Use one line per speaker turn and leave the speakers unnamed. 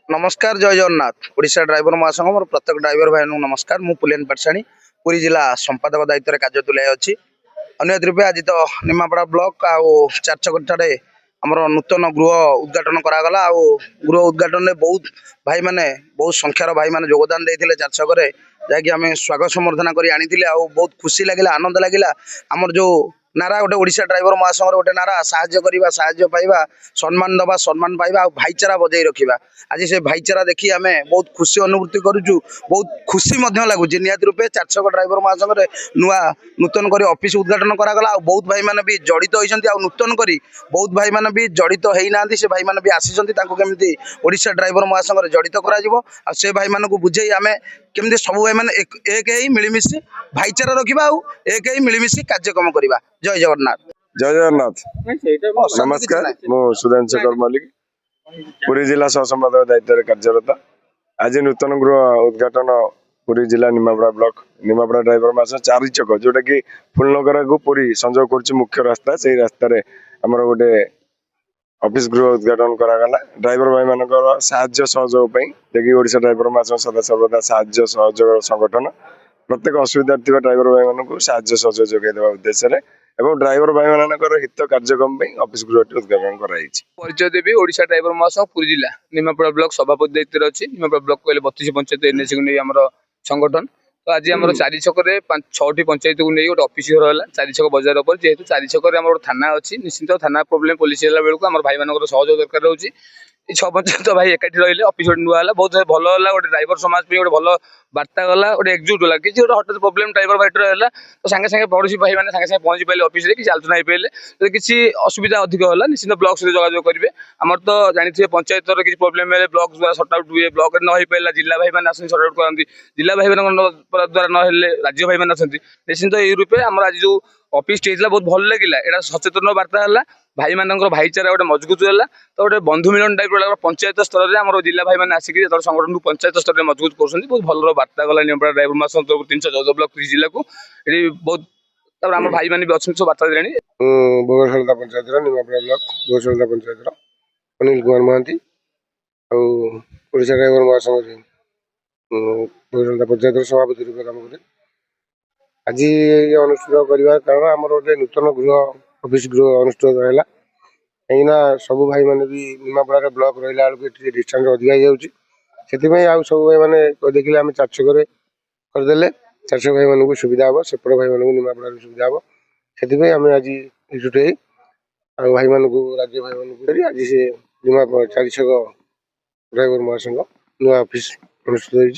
नमस्कार जय जगन्नाथ ओडिशा ड्राइवर महासंघ मोर प्रत्येक ड्राइवर भाई नमस्कार मु पुलियन पाटसाणी पुरी जिला संपादक दायित्व कार्य तुलाई अच्छी अन्य रूपे आज तो निमापड़ा ब्लॉक आउ चारचकटारे आमर नूतन गृह उद्घाटन करागला आउ गृह उद्घाटन में बहुत भाई माने बहुत संख्यार भाई माने योगदान देते चारचक जैकि आम स्वागत समर्थना कर आनी बहुत खुशी लगे आनंद लगे आमर जो नारा गोटे ओडिशा ड्राइवर महासंघ गोटे नारा साहाय्य करवा साहाय्य पाइबा सम्मान दबा सम्मान पाइबा और भाईचारा बजाई रखा आज से भाईचारा देखी आम बहुत खुशी अनुभूति करुचु बहुत खुशी लगुच निहत रूपे चारचक ड्राइवर महासंघ नुआ नूतन कर ऑफिस उद्घाटन करागला बहुत भाई मैंने भी जड़ित होती नूतन कर बहुत भाई मैंने भी जड़ित होना से भाई मैंने भी आसी ओडिशा ड्राइवर महासंघ जड़ित कर भाई मानक बुझे आम केमती सब भाई मैंने एक मिलमिशी भाईचारा रखा एक मिलमिशी कार्यक्रम करवा जय जगन्नाथ।
जय जगन्नाथ नमस्कार मु सुधांशु शेखर मल्लिक पुरी जिला सहसंपादक दायित्व कार्यरत आज नूतन गृह उद्घाटन पुरी जिला निमापड़ा ब्लॉक निमापड़ा ड्राइवर मास 4 चक जोटा कि फुलनगर को पुरी संजोग कर मुख्य रास्ता से रास्तार आमर गोटे ऑफिस गृह उद्घाटन करागला ड्राइवर भाई मान साहाय्य सहयोग देखिए ओडिशा ड्राइवर मास सदा सर्वदा साहाय्य सहयोग संगठन प्रत्येक असुविधा थी ड्राइवर भाई मान साहाय्य सहयोग जोगेदेवा उद्देश्य एवं ड्राइवर भाई मान हित कार्यक्रम ऑफिस गृह उद्घाटन कराई
परिचय देवी ओडिशा ड्राइवर महासंघ पुरी जिला निमापड़ा ब्लॉक सभापति दायित्व अच्छी निमापड़ा ब्लॉक कहले 32 पंचायत एनएसी को नहीं आम संगठन तो आज आम 4 छक 6टी पंचायत को नहीं गोटे ऑफिस घर है 4 छक बजार पर जेहेतु 4 छक थाना अच्छी निश्चित थाना प्रोब्लेम पुलिस बेलू आम भाई मान सहयोग दरकार रोचे 6 पंचायत भाई एकाठी रही ऑफिस गोटे नुआ बहुत भल है गोटे ड्राइवर समाज गोटे भल बार्ता गला गोटे एकजुट गला किसी गोटे हठात प्रोब्लेम ड्राइवर भाई है तो सागे सागे पड़ोशी भाई मैंने सागे सागे पहुंची पारे ऑफिस किसी आलोचना हो पारे तो किसी असुविधा अधिक है निश्चित ब्लॉक सहित जोगाजोग करेंगे आमर तो जानते पंचायत किसी प्रोब्लेम है ब्लॉक द्वारा सर्ट आउट हुए ब्लॉक न हो पारा जिला भाई मैंने आस सर्ट आउट करती जिला भाई द्वारा ना राज्य भाई मैंने अच्छा निश्चित ये रूपे आम आज जो ऑफिस बहुत भल लगे यहाँ सचेतन बार्ता है भाई मान भाईचारा गोटे मजबूत है तो गोटे बंधु मिलन टाइप पंचायत स्तर में आम जिला भाई मैंने आसिक संगठन को पंचायत स्तर में मजबूत कर बहुत भल बार्ता गला निमापड़ा ड्राइवर मास 314 ब्लॉक पुरी जिला को ये बहुत आम भाई मैंने भी अच्छे सब बार्ता देनी
भोगरसलता पंचायत निमापड़ा ब्लॉक भोगरसलता पंचायत अनिल कुमार महांती ओडिशा ड्राइवर महासंघ भोगरसलता पंचायत सभापति रूप काम करे आज अनुष्ठित करवा कारण आम गोटे नूतन गृह ऑफिस गृह अनुष्ठित है कहीं सब भाई मैंने भी निमापड़ा ब्लॉक रहा बेलू डिस्टेंस अधिक हो सब भाई मैंने देखिए आम 4 छक करदे 4 छक भाई मानक सुविधा हम सेपट भाई मानक निमापड़ा सुविधा हम से आम आज एकजुट भाई मानक राज्य भाई मानक आज से निमापड़ा 4 छक ड्राइवर महासंघ नुआ ऑफिस अनुष्ठित होती।